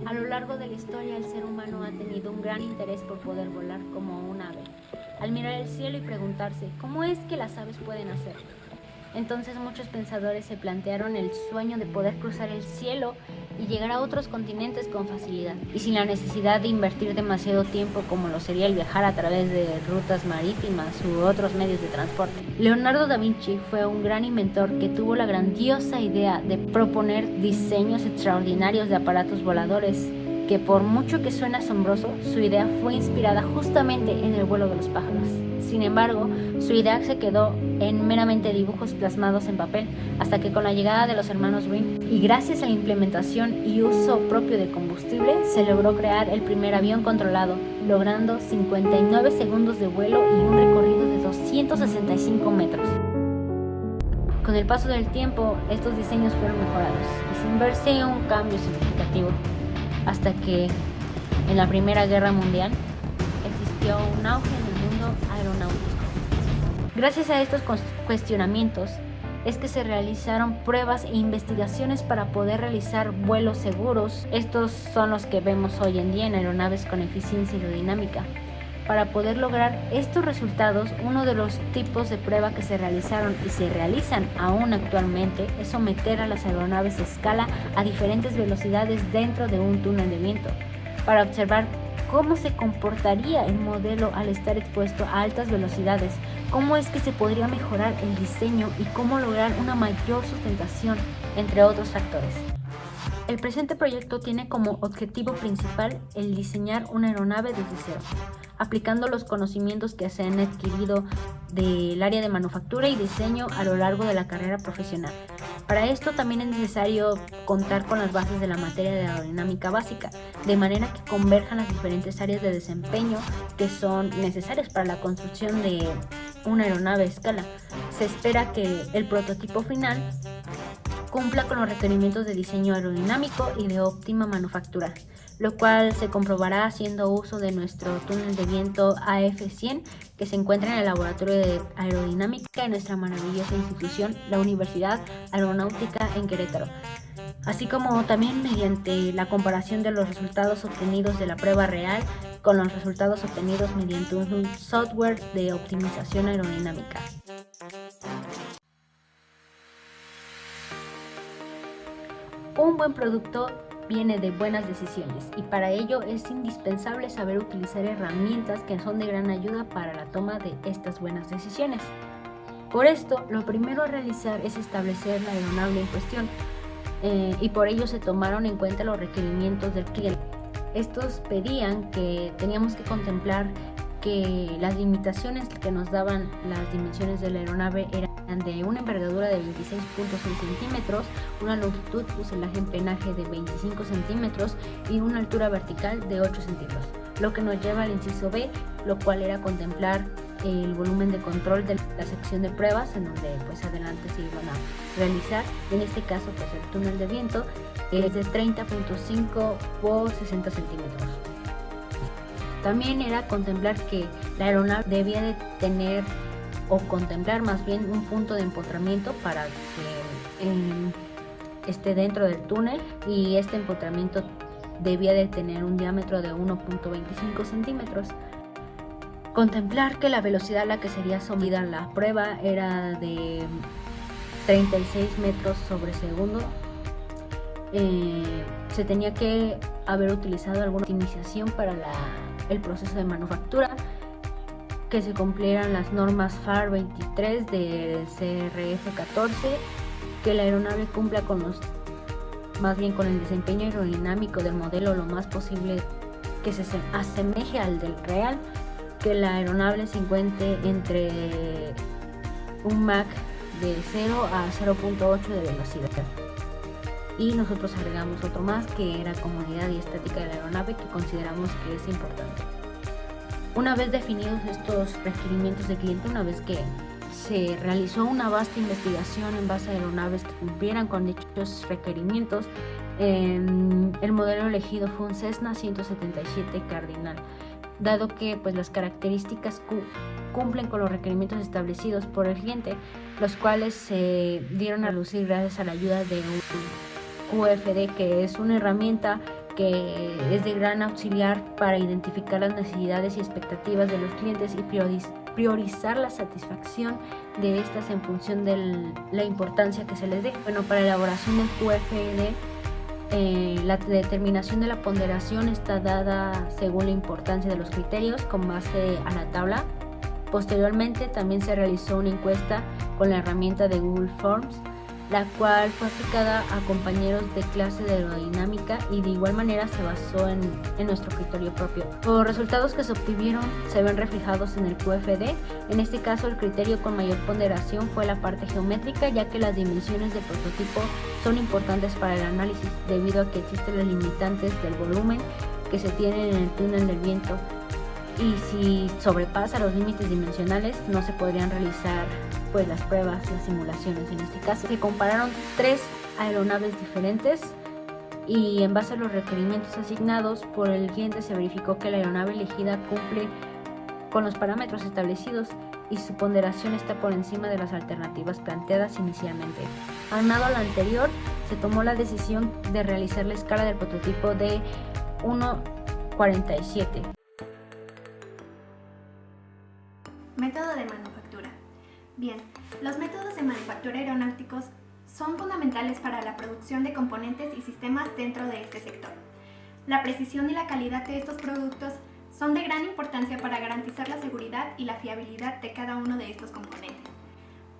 A lo largo de la historia, el ser humano ha tenido un gran interés por poder volar como un ave, al mirar el cielo y preguntarse, ¿cómo es que las aves pueden hacerlo? Entonces muchos pensadores se plantearon el sueño de poder cruzar el cielo y llegar a otros continentes con facilidad, y sin la necesidad de invertir demasiado tiempo como lo sería el viajar a través de rutas marítimas u otros medios de transporte. Leonardo da Vinci fue un gran inventor que tuvo la grandiosa idea de proponer diseños extraordinarios de aparatos voladores que, por mucho que suene asombroso, su idea fue inspirada justamente en el vuelo de los pájaros. Sin embargo, su idea se quedó en meramente dibujos plasmados en papel, hasta que con la llegada de los hermanos Wright y gracias a la implementación y uso propio de combustible, se logró crear el primer avión controlado, logrando 59 segundos de vuelo y un recorrido de 265 metros. Con el paso del tiempo, estos diseños fueron mejorados y sin verse un cambio significativo, hasta que en la Primera Guerra Mundial existió un auge en el mundo aeronáutico. Gracias a estos cuestionamientos es que se realizaron pruebas e investigaciones para poder realizar vuelos seguros. Estos son los que vemos hoy en día en aeronaves con eficiencia aerodinámica. Para poder lograr estos resultados, uno de los tipos de prueba que se realizaron y se realizan aún actualmente es someter a las aeronaves a escala a diferentes velocidades dentro de un túnel de viento, para observar cómo se comportaría el modelo al estar expuesto a altas velocidades, cómo es que se podría mejorar el diseño y cómo lograr una mayor sustentación, entre otros factores. El presente proyecto tiene como objetivo principal el diseñar una aeronave desde cero, aplicando los conocimientos que se han adquirido del área de manufactura y diseño a lo largo de la carrera profesional. Para esto también es necesario contar con las bases de la materia de aerodinámica básica, de manera que converjan las diferentes áreas de desempeño que son necesarias para la construcción de una aeronave a escala. Se espera que el prototipo final cumpla con los requerimientos de diseño aerodinámico y de óptima manufactura, lo cual se comprobará haciendo uso de nuestro túnel de viento AF100 que se encuentra en el laboratorio de aerodinámica de nuestra maravillosa institución, la Universidad Aeronáutica en Querétaro, así como también mediante la comparación de los resultados obtenidos de la prueba real con los resultados obtenidos mediante un software de optimización aerodinámica. Un buen producto viene de buenas decisiones y para ello es indispensable saber utilizar herramientas que son de gran ayuda para la toma de estas buenas decisiones. Por esto, lo primero a realizar es establecer la aeronave en cuestión y por ello se tomaron en cuenta los requerimientos del cliente. Estos pedían que teníamos que contemplar que las limitaciones que nos daban las dimensiones de la aeronave eran de una envergadura de 26.6 centímetros, una longitud fuselaje en penaje de 25 centímetros y una altura vertical de 8 centímetros, lo que nos lleva al inciso B, lo cual era contemplar el volumen de control de la sección de pruebas en donde pues adelante se iban a realizar, en este caso pues el túnel de viento es de 30.5 por 60 centímetros. También era contemplar que la aeronave debía de tener o contemplar más bien un punto de empotramiento para que esté dentro del túnel, y este empotramiento debía de tener un diámetro de 1.25 centímetros. Contemplar que la velocidad a la que sería sometida la prueba era de 36 metros sobre segundo. Se tenía que haber utilizado alguna optimización para el proceso de manufactura, que se cumplieran las normas FAR 23 del CRF 14, que la aeronave cumpla con con el desempeño aerodinámico del modelo lo más posible que se asemeje al del real, que la aeronave se encuentre entre un Mach de 0 a 0.8 de velocidad. Y nosotros agregamos otro más, que era comodidad y estática de la aeronave, que consideramos que es importante. Una vez definidos estos requerimientos de cliente, una vez que se realizó una vasta investigación en base a aeronaves que cumplieran con dichos requerimientos, el modelo elegido fue un Cessna 177 Cardinal, dado que pues las características cumplen con los requerimientos establecidos por el cliente, los cuales se dieron a lucir gracias a la ayuda de un QFD, que es una herramienta que es de gran auxiliar para identificar las necesidades y expectativas de los clientes y priorizar la satisfacción de estas en función de la importancia que se les dé. Bueno, para la elaboración del QFD, la determinación de la ponderación está dada según la importancia de los criterios con base a la tabla. Posteriormente también se realizó una encuesta con la herramienta de Google Forms, la cual fue aplicada a compañeros de clase de aerodinámica y de igual manera se basó en nuestro criterio propio. Los resultados que se obtuvieron se ven reflejados en el QFD. En este caso, el criterio con mayor ponderación fue la parte geométrica, ya que las dimensiones del prototipo son importantes para el análisis, debido a que existen los limitantes del volumen que se tienen en el túnel del viento, y si sobrepasa los límites dimensionales no se podrían realizar pues las pruebas, las simulaciones. En este caso se compararon 3 aeronaves diferentes y en base a los requerimientos asignados por el cliente se verificó que la aeronave elegida cumple con los parámetros establecidos y su ponderación está por encima de las alternativas planteadas inicialmente. Aunado a lo anterior, se tomó la decisión de realizar la escala del prototipo de 1:47. Método de manufactura. Bien, los métodos de manufactura aeronáuticos son fundamentales para la producción de componentes y sistemas dentro de este sector. La precisión y la calidad de estos productos son de gran importancia para garantizar la seguridad y la fiabilidad de cada uno de estos componentes.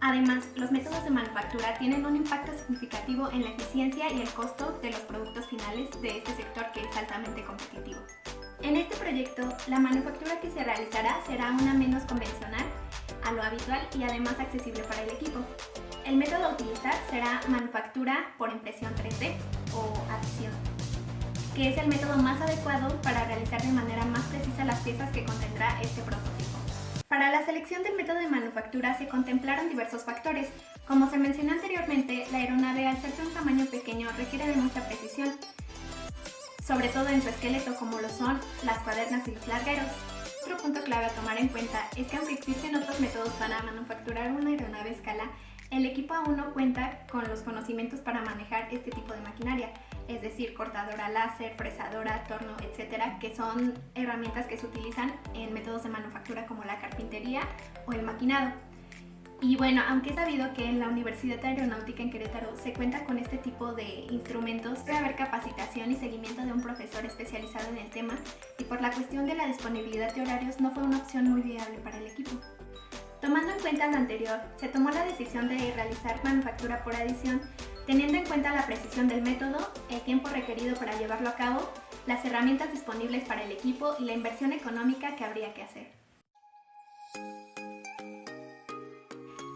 Además, los métodos de manufactura tienen un impacto significativo en la eficiencia y el costo de los productos finales de este sector que es altamente competitivo. En este proyecto, la manufactura que se realizará será una menos convencional a lo habitual y además accesible para el equipo. El método a utilizar será manufactura por impresión 3D o adición, que es el método más adecuado para realizar de manera más precisa las piezas que contendrá este prototipo. Para la selección del método de manufactura se contemplaron diversos factores. Como se mencionó anteriormente, la aeronave al ser de un tamaño pequeño requiere de mucha precisión, sobre todo en su esqueleto, como lo son las cuadernas y los largueros. Otro punto clave a tomar en cuenta es que aunque existen otros métodos para manufacturar una aeronave a escala, el equipo aún no cuenta con los conocimientos para manejar este tipo de maquinaria, es decir, cortadora láser, fresadora, torno, etc., que son herramientas que se utilizan en métodos de manufactura como la carpintería o el maquinado. Y bueno, aunque es sabido que en la Universidad Aeronáutica en Querétaro se cuenta con este tipo de instrumentos, debe haber capacitación y seguimiento de un profesor especializado en el tema, y por la cuestión de la disponibilidad de horarios no fue una opción muy viable para el equipo. Tomando en cuenta lo anterior, se tomó la decisión de realizar manufactura por adición, teniendo en cuenta la precisión del método, el tiempo requerido para llevarlo a cabo, las herramientas disponibles para el equipo y la inversión económica que habría que hacer.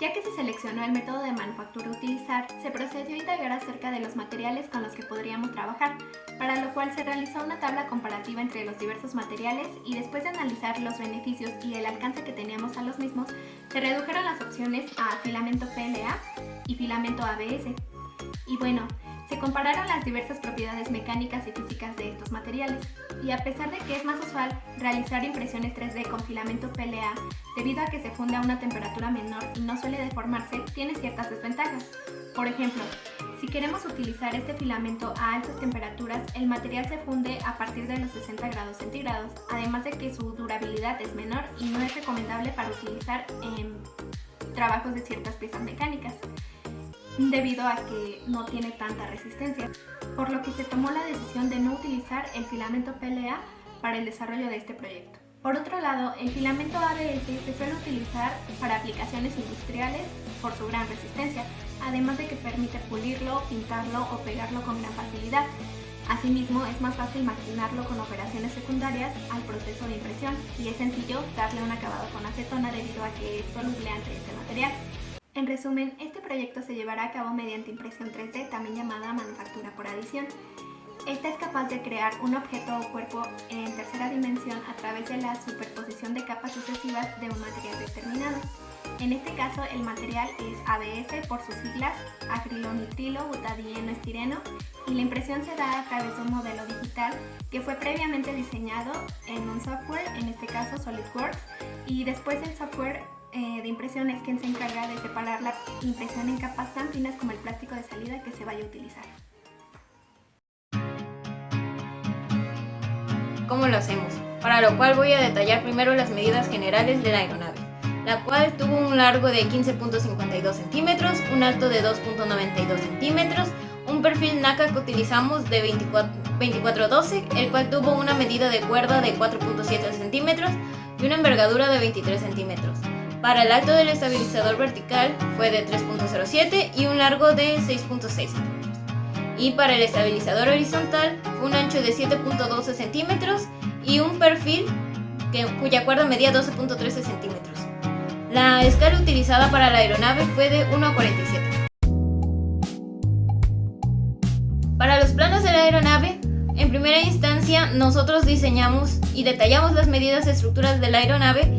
Ya que se seleccionó el método de manufactura a utilizar, se procedió a indagar acerca de los materiales con los que podríamos trabajar, para lo cual se realizó una tabla comparativa entre los diversos materiales y después de analizar los beneficios y el alcance que teníamos a los mismos, se redujeron las opciones a filamento PLA y filamento ABS. Y bueno, se compararon las diversas propiedades mecánicas y físicas de estos materiales, y a pesar de que es más usual realizar impresiones 3D con filamento PLA, debido a que se funde a una temperatura menor y no suele deformarse, tiene ciertas desventajas. Por ejemplo, si queremos utilizar este filamento a altas temperaturas, el material se funde a partir de los 60 grados centígrados, además de que su durabilidad es menor y no es recomendable para utilizar en trabajos de ciertas piezas mecánicas, debido a que no tiene tanta resistencia, por lo que se tomó la decisión de no utilizar el filamento PLA para el desarrollo de este proyecto. Por otro lado, el filamento ABS se suele utilizar para aplicaciones industriales por su gran resistencia, además de que permite pulirlo, pintarlo o pegarlo con gran facilidad. Asimismo, es más fácil maquinarlo con operaciones secundarias al proceso de impresión y es sencillo darle un acabado con acetona debido a que es soluble ante este material. En resumen, este proyecto se llevará a cabo mediante impresión 3D, también llamada manufactura por adición. Esta es capaz de crear un objeto o cuerpo en tercera dimensión a través de la superposición de capas sucesivas de un material determinado. En este caso, el material es ABS por sus siglas, acrilonitrilo butadieno estireno, y la impresión se da a través de un modelo digital que fue previamente diseñado en un software, en este caso SolidWorks, y después el software de impresión es quien se encarga de separar la impresión en capas tan finas como el plástico de salida que se vaya a utilizar. cómo lo hacemos, para lo cual voy a detallar primero las medidas generales de la aeronave, la cual tuvo un largo de 15.52 centímetros, un alto de 2.92 centímetros, un perfil NACA que utilizamos de 2412, el cual tuvo una medida de cuerda de 4.7 centímetros y una envergadura de 23 centímetros. Para el alto del estabilizador vertical fue de 3.07 y un largo de 6.6 centímetros. Y para el estabilizador horizontal fue un ancho de 7.12 centímetros y un perfil cuya cuerda medía 12.13 centímetros. La escala utilizada para la aeronave fue de 1:47. Para los planos de la aeronave, en primera instancia nosotros diseñamos y detallamos las medidas de estructuras de la aeronave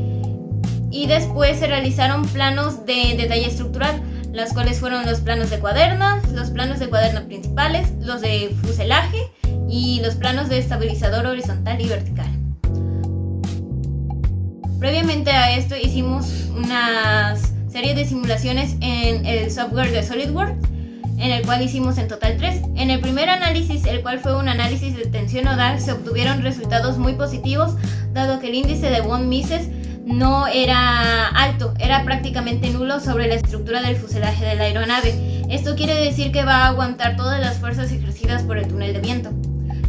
y después se realizaron planos de detalle estructural, las cuales fueron los planos de cuaderna, los planos de cuaderna principales, los de fuselaje y los planos de estabilizador horizontal y vertical. Previamente a esto hicimos una serie de simulaciones en el software de SolidWorks, en el cual hicimos en total 3. En el primer análisis, el cual fue un análisis de tensión nodal, se obtuvieron resultados muy positivos, dado que el índice de von Mises no era alto, era prácticamente nulo sobre la estructura del fuselaje de la aeronave. Esto quiere decir que va a aguantar todas las fuerzas ejercidas por el túnel de viento.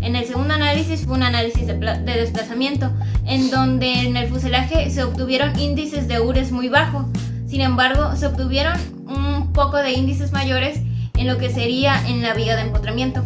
En el segundo análisis fue un análisis de desplazamiento, en donde en el fuselaje se obtuvieron índices de URES muy bajos. Sin embargo, se obtuvieron un poco de índices mayores en lo que sería en la viga de empotramiento.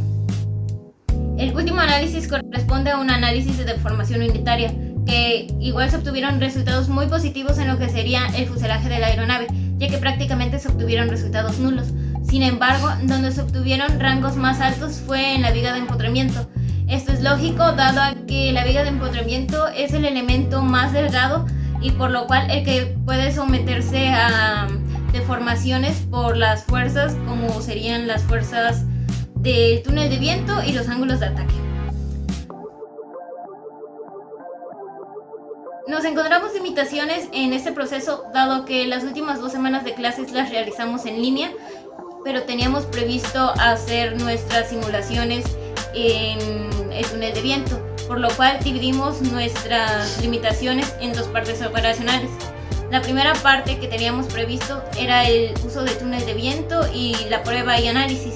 El último análisis corresponde a un análisis de deformación unitaria, que igual se obtuvieron resultados muy positivos en lo que sería el fuselaje de la aeronave, ya que prácticamente se obtuvieron resultados nulos. Sin embargo, donde se obtuvieron rangos más altos fue en la viga de empotramiento. Esto es lógico, dado a que la viga de empotramiento es el elemento más delgado y por lo cual el que puede someterse a deformaciones por las fuerzas, como serían las fuerzas del túnel de viento y los ángulos de ataque. Nos encontramos limitaciones en este proceso, dado que las últimas 2 semanas de clases las realizamos en línea, pero teníamos previsto hacer nuestras simulaciones en el túnel de viento, por lo cual dividimos nuestras limitaciones en 2 partes operacionales. La primera parte que teníamos previsto era el uso del túnel de viento y la prueba y análisis.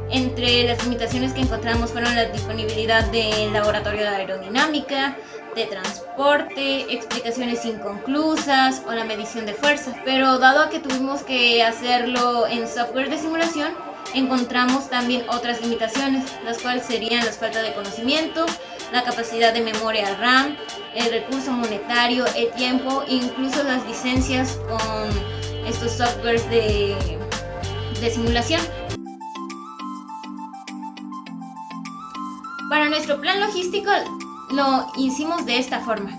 Entre las limitaciones que encontramos fueron la disponibilidad del laboratorio de aerodinámica, de transporte, explicaciones inconclusas o la medición de fuerzas. Pero dado a que tuvimos que hacerlo en software de simulación, encontramos también otras limitaciones, las cuales serían la falta de conocimiento, la capacidad de memoria RAM, el recurso monetario, el tiempo e incluso las licencias con estos softwares de simulación. Para nuestro plan logístico lo hicimos de esta forma.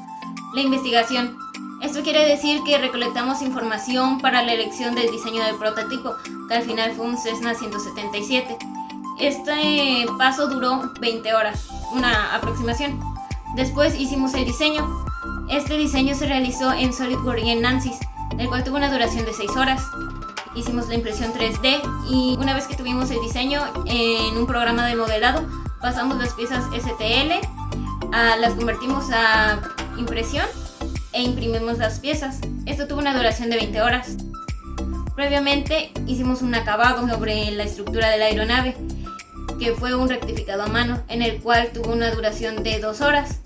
La investigación. Esto quiere decir que recolectamos información para la elección del diseño del prototipo, que al final fue un Cessna 177. Este paso duró 20 horas, una aproximación. Después hicimos el diseño. Este diseño se realizó en SolidWorks y en ANSYS, el cual tuvo una duración de 6 horas. Hicimos la impresión 3D y una vez que tuvimos el diseño en un programa de modelado, pasamos las piezas STL, las convertimos a impresión e imprimimos las piezas. Esto tuvo una duración de 20 horas. Previamente hicimos un acabado sobre la estructura de la aeronave, que fue un rectificado a mano, en el cual tuvo una duración de 2 horas.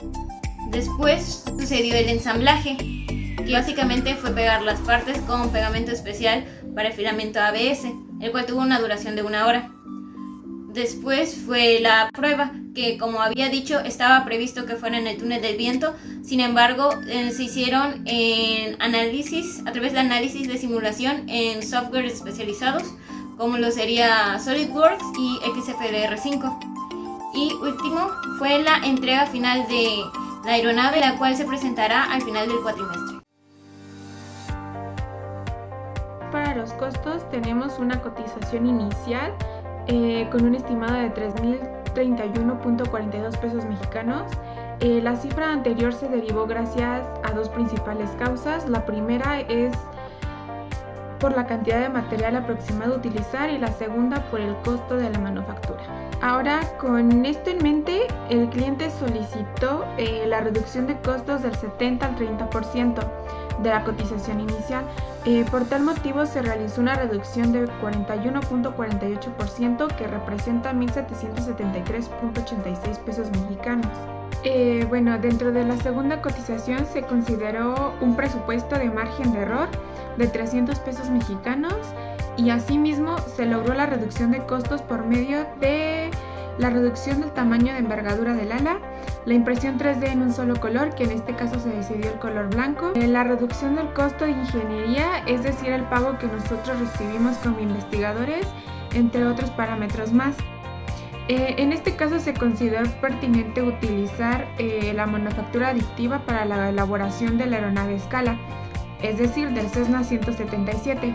Después sucedió el ensamblaje, que básicamente fue pegar las partes con pegamento especial para el filamento ABS, el cual tuvo una duración de 1 hora. Después fue la prueba, que como había dicho estaba previsto que fuera en el túnel del viento. Sin embargo, se hicieron en análisis, a través de análisis de simulación en softwares especializados, como lo sería SolidWorks y XFDR5. Y último fue la entrega final de la aeronave, la cual se presentará al final del cuatrimestre. Para los costos tenemos una cotización inicial con un estimado de 3,031.42 pesos mexicanos. La cifra anterior se derivó gracias a 2 principales causas. La primera es por la cantidad de material aproximado a utilizar y la segunda por el costo de la manufactura. Ahora, con esto en mente, el cliente solicitó la reducción de costos del 70 al 30% de la cotización inicial. Por tal motivo se realizó una reducción de 41.48% que representa 1.773.86 pesos mexicanos. Dentro de la segunda cotización se consideró un presupuesto de margen de error de 300 pesos mexicanos y asimismo se logró la reducción de costos por medio de la reducción del tamaño de envergadura del ala, la impresión 3D en un solo color, que en este caso se decidió el color blanco, la reducción del costo de ingeniería, es decir, el pago que nosotros recibimos como investigadores, entre otros parámetros más. En este caso se consideró pertinente utilizar la manufactura aditiva para la elaboración de la aeronave Scala, es decir, del Cessna 177.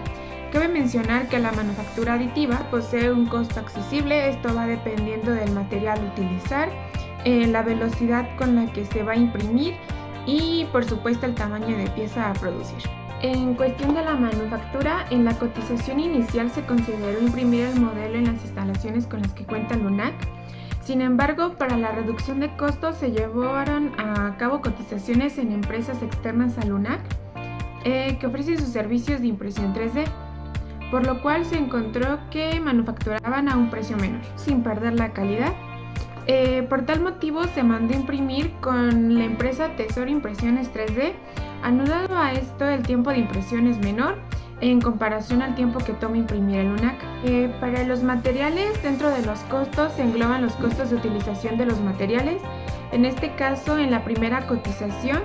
Cabe mencionar que la manufactura aditiva posee un costo accesible, esto va dependiendo del material a utilizar, la velocidad con la que se va a imprimir y por supuesto el tamaño de pieza a producir. En cuestión de la manufactura, en la cotización inicial se consideró imprimir el modelo en las instalaciones con las que cuenta el UNAC. Sin embargo, para la reducción de costos se llevaron a cabo cotizaciones en empresas externas al UNAC que ofrecen sus servicios de impresión 3D, por lo cual se encontró que manufacturaban a un precio menor, sin perder la calidad. Por tal motivo se mandó imprimir con la empresa Tesoro Impresiones 3D. Anudado a esto, el tiempo de impresión es menor en comparación al tiempo que toma imprimir el UNAC. Para los materiales, dentro de los costos se engloban los costos de utilización de los materiales. En este caso, en la primera cotización,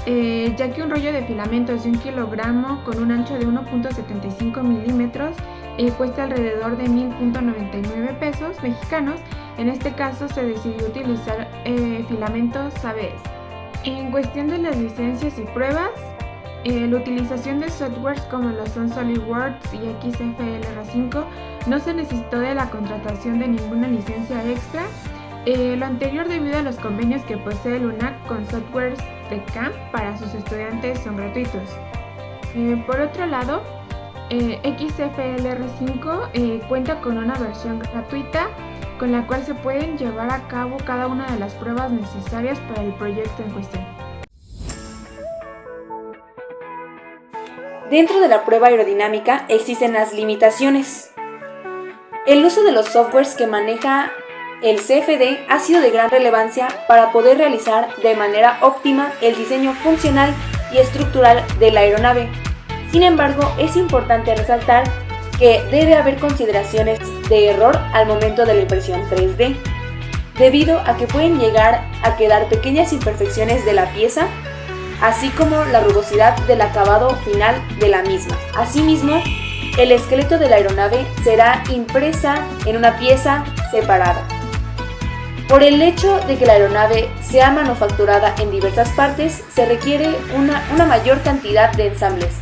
ya que un rollo de filamentos de 1 kilogramo con un ancho de 1.75 milímetros cuesta alrededor de 1.000.99 pesos mexicanos. En este caso se decidió utilizar filamentos ABS. En cuestión de las licencias y pruebas, la utilización de softwares como lo son SolidWorks y XFLR5 no se necesitó de la contratación de ninguna licencia extra. Lo anterior debido a los convenios que posee el UNAC con softwares de CAM para sus estudiantes son gratuitos. Por otro lado, XFLR5 cuenta con una versión gratuita con la cual se pueden llevar a cabo cada una de las pruebas necesarias para el proyecto en cuestión. Dentro de la prueba aerodinámica existen las limitaciones. El uso de los softwares que maneja el CFD ha sido de gran relevancia para poder realizar de manera óptima el diseño funcional y estructural de la aeronave. Sin embargo, es importante resaltar que debe haber consideraciones de error al momento de la impresión 3D, debido a que pueden llegar a quedar pequeñas imperfecciones de la pieza, así como la rugosidad del acabado final de la misma. Asimismo, el esqueleto de la aeronave será impresa en una pieza separada. Por el hecho de que la aeronave sea manufacturada en diversas partes, se requiere una mayor cantidad de ensambles,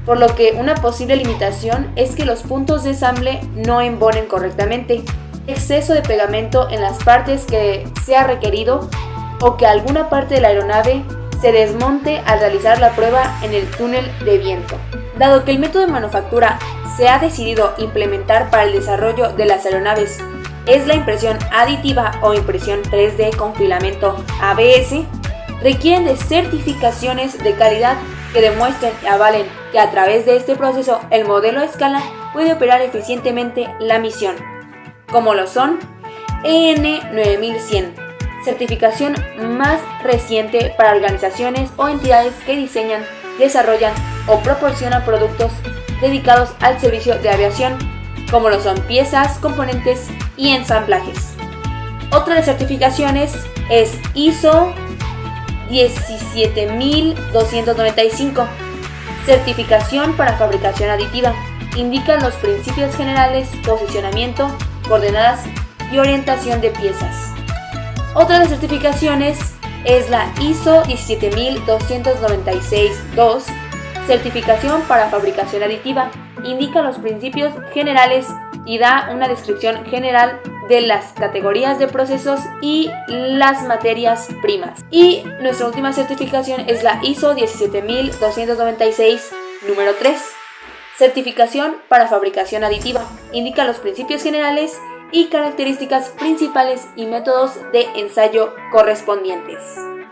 por lo que una posible limitación es que los puntos de ensamble no embonen correctamente, exceso de pegamento en las partes que sea requerido o que alguna parte de la aeronave se desmonte al realizar la prueba en el túnel de viento. Dado que el método de manufactura se ha decidido implementar para el desarrollo de las aeronaves es la impresión aditiva o impresión 3D con filamento ABS, requieren de certificaciones de calidad que demuestren y avalen que a través de este proceso el modelo Scala puede operar eficientemente la misión, como lo son EN 9100, certificación más reciente para organizaciones o entidades que diseñan, desarrollan o proporcionan productos dedicados al servicio de aviación, como lo son piezas, componentes y ensamblajes. Otra de las certificaciones es ISO 17295, certificación para fabricación aditiva. Indican los principios generales, posicionamiento, coordenadas y orientación de piezas. Otra de las certificaciones es la ISO 17296-2, certificación para fabricación aditiva. Indica los principios generales y da una descripción general de las categorías de procesos y las materias primas. Y nuestra última certificación es la ISO 17296 número 3, Certificación para fabricación aditiva. Indica los principios generales y características principales y métodos de ensayo correspondientes.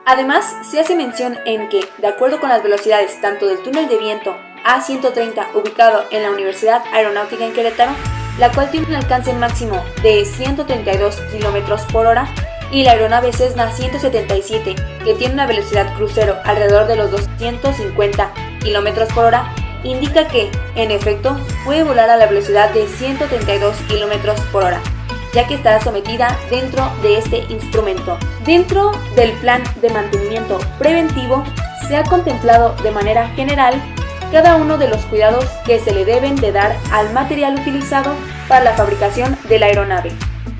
Además, se hace mención en que, de acuerdo con las velocidades tanto del túnel de viento A130 ubicado en la Universidad Aeronáutica en Querétaro, la cual tiene un alcance máximo de 132 km por hora, y la aeronave Cessna 177, que tiene una velocidad crucero alrededor de los 250 km por hora, indica que, en efecto, puede volar a la velocidad de 132 km por hora, ya que estará sometida dentro de este instrumento. Dentro del plan de mantenimiento preventivo, se ha contemplado de manera general cada uno de los cuidados que se le deben de dar al material utilizado para la fabricación de la aeronave.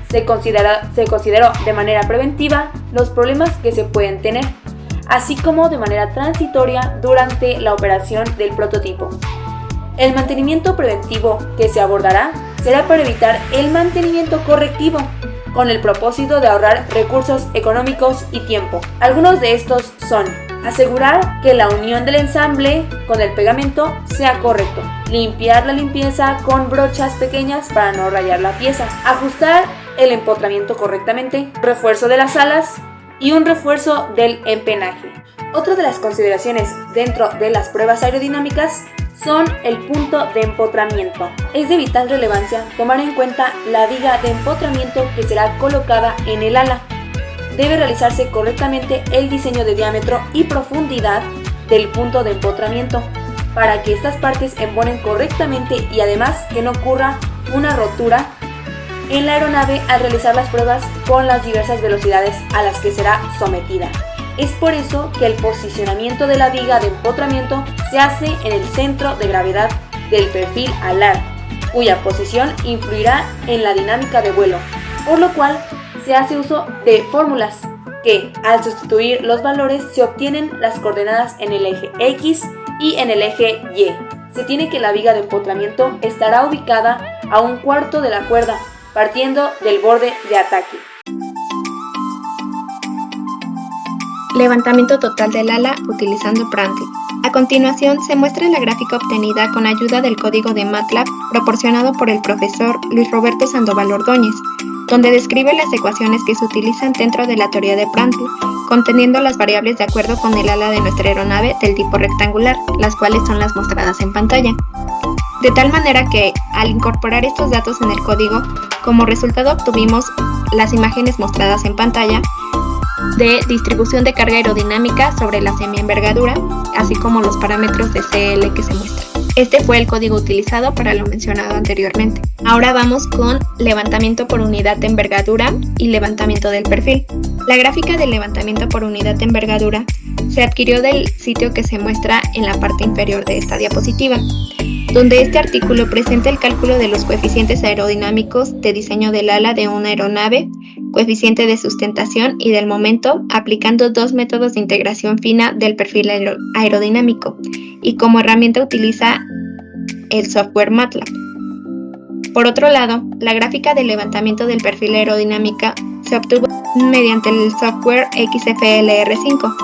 Se consideró de manera preventiva los problemas que se pueden tener, así como de manera transitoria durante la operación del prototipo. El mantenimiento preventivo que se abordará será para evitar el mantenimiento correctivo, con el propósito de ahorrar recursos económicos y tiempo. Algunos de estos son: asegurar que la unión del ensamble con el pegamento sea correcto, limpiar la limpieza con brochas pequeñas para no rayar la pieza, ajustar el empotramiento correctamente, refuerzo de las alas y un refuerzo del empenaje. Otra de las consideraciones dentro de las pruebas aerodinámicas son el punto de empotramiento. Es de vital relevancia tomar en cuenta la viga de empotramiento que será colocada en el ala. Debe realizarse correctamente el diseño de diámetro y profundidad del punto de empotramiento para que estas partes embonen correctamente y además que no ocurra una rotura en la aeronave al realizar las pruebas con las diversas velocidades a las que será sometida. Es por eso que el posicionamiento de la viga de empotramiento se hace en el centro de gravedad del perfil alar, cuya posición influirá en la dinámica de vuelo, por lo cual se hace uso de fórmulas que, al sustituir los valores, se obtienen las coordenadas en el eje X y en el eje Y. Se tiene que la viga de empotramiento estará ubicada a 1/4 de la cuerda, partiendo del borde de ataque. Levantamiento total del ala utilizando Prandtl. A continuación se muestra la gráfica obtenida con ayuda del código de MATLAB proporcionado por el profesor Luis Roberto Sandoval Ordóñez, donde describe las ecuaciones que se utilizan dentro de la teoría de Prandtl, conteniendo las variables de acuerdo con el ala de nuestra aeronave del tipo rectangular, las cuales son las mostradas en pantalla. De tal manera que, al incorporar estos datos en el código, como resultado obtuvimos las imágenes mostradas en pantalla de distribución de carga aerodinámica sobre la semienvergadura, así como los parámetros de CL que se muestran. Este fue el código utilizado para lo mencionado anteriormente. Ahora vamos con levantamiento por unidad de envergadura y levantamiento del perfil. La gráfica del levantamiento por unidad de envergadura se adquirió del sitio que se muestra en la parte inferior de esta diapositiva, donde este artículo presenta el cálculo de los coeficientes aerodinámicos de diseño del ala de una aeronave, coeficiente de sustentación y del momento, aplicando dos métodos de integración fina del perfil aerodinámico, y como herramienta utiliza el software MATLAB. Por otro lado, la gráfica de levantamiento del perfil aerodinámica se obtuvo mediante el software XFLR5,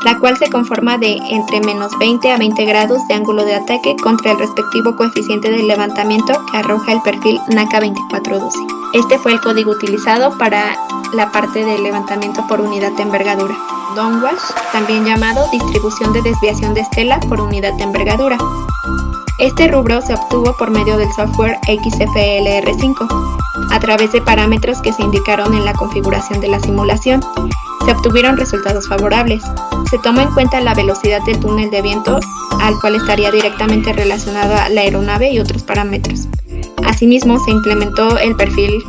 la cual se conforma de entre menos 20 a 20 grados de ángulo de ataque contra el respectivo coeficiente de levantamiento que arroja el perfil NACA 2412. Este fue el código utilizado para la parte de levantamiento por unidad de envergadura. Downwash, también llamado distribución de desviación de estela por unidad de envergadura. Este rubro se obtuvo por medio del software XFLR5, a través de parámetros que se indicaron en la configuración de la simulación. Se obtuvieron resultados favorables. Se tomó en cuenta la velocidad del túnel de viento, al cual estaría directamente relacionada la aeronave y otros parámetros. Asimismo, se implementó el perfil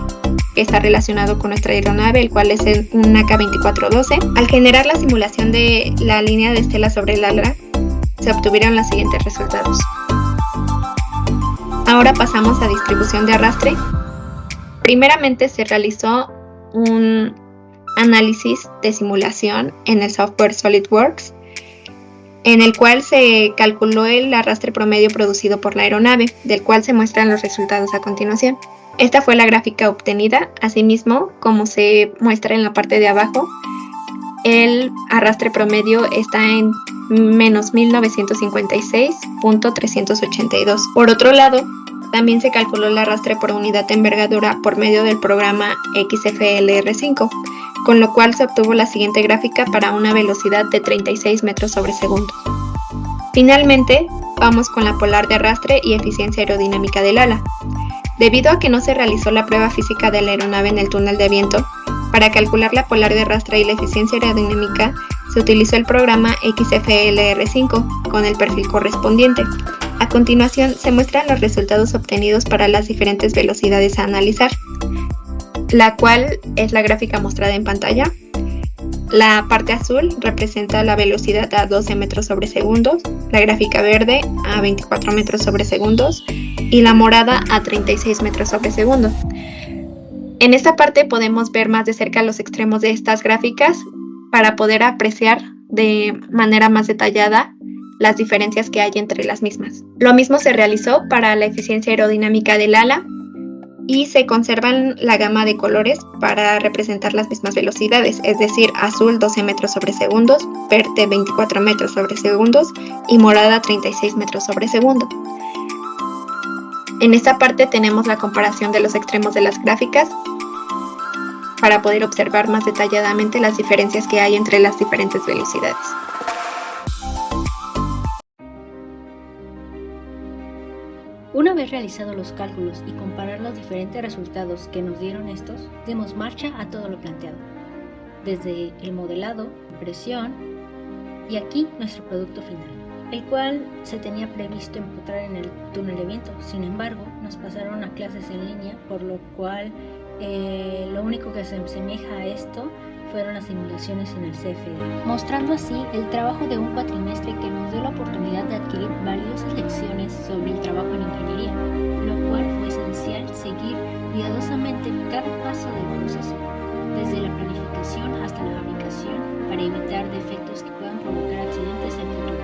que está relacionado con nuestra aeronave, el cual es un NACA 2412. Al generar la simulación de la línea de estela sobre el ala, se obtuvieron los siguientes resultados. Ahora pasamos a distribución de arrastre. Primeramente se realizó un análisis de simulación en el software SolidWorks, en el cual se calculó el arrastre promedio producido por la aeronave, del cual se muestran los resultados a continuación. Esta fue la gráfica obtenida. Asimismo, como se muestra en la parte de abajo, el arrastre promedio está en menos 1956.382. Por otro lado, también se calculó el arrastre por unidad de envergadura por medio del programa XFLR5, con lo cual se obtuvo la siguiente gráfica para una velocidad de 36 metros sobre segundo. Finalmente, vamos con la polar de arrastre y eficiencia aerodinámica del ala. Debido a que no se realizó la prueba física de la aeronave en el túnel de viento, para calcular la polar de arrastre y la eficiencia aerodinámica se utilizó el programa XFLR5 con el perfil correspondiente. A continuación se muestran los resultados obtenidos para las diferentes velocidades a analizar, la cual es la gráfica mostrada en pantalla. La parte azul representa la velocidad a 12 metros sobre segundos, la gráfica verde a 24 metros sobre segundos y la morada a 36 metros sobre segundo. En esta parte podemos ver más de cerca los extremos de estas gráficas para poder apreciar de manera más detallada las diferencias que hay entre las mismas. Lo mismo se realizó para la eficiencia aerodinámica del ala y se conservan la gama de colores para representar las mismas velocidades, es decir, azul 12 metros sobre segundos, verde 24 metros sobre segundos y morada 36 metros sobre segundo. En esta parte tenemos la comparación de los extremos de las gráficas para poder observar más detalladamente las diferencias que hay entre las diferentes velocidades. Una vez realizados los cálculos y comparar los diferentes resultados que nos dieron estos, dimos marcha a todo lo planteado, desde el modelado, impresión y aquí nuestro producto final, el cual se tenía previsto empotrar en el túnel de viento. Sin embargo, nos pasaron a clases en línea, por lo cual lo único que se asemeja a esto fueron las simulaciones en el CFD, mostrando así el trabajo de un cuatrimestre que nos dio la oportunidad de adquirir valiosas lecciones sobre el trabajo en ingeniería, lo cual fue esencial seguir cuidadosamente cada paso del proceso, desde la planificación hasta la fabricación, para evitar defectos que puedan provocar accidentes en el futuro.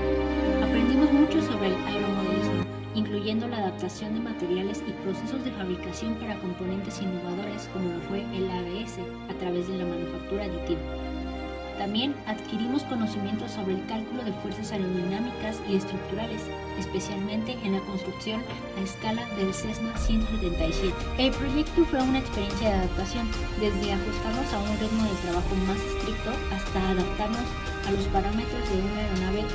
Aprendimos mucho sobre el aeromodelismo, incluyendo la adaptación de materiales y procesos de fabricación para componentes innovadores como lo fue el ABS a través de la manufactura aditiva. También adquirimos conocimientos sobre el cálculo de fuerzas aerodinámicas y estructurales, especialmente en la construcción a escala del Cessna 177. El proyecto fue una experiencia de adaptación, desde ajustarnos a un ritmo de trabajo más estricto hasta adaptarnos a los parámetros de una aeronave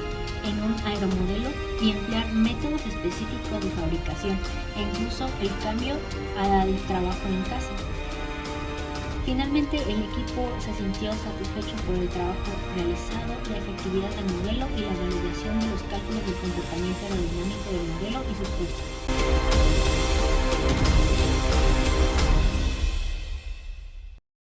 en un aeromodelo y emplear métodos específicos de fabricación e incluso el cambio al trabajo en casa. Finalmente, el equipo se sintió satisfecho por el trabajo realizado, la efectividad del modelo y la validación de los cálculos del comportamiento aerodinámico del modelo y sus costos.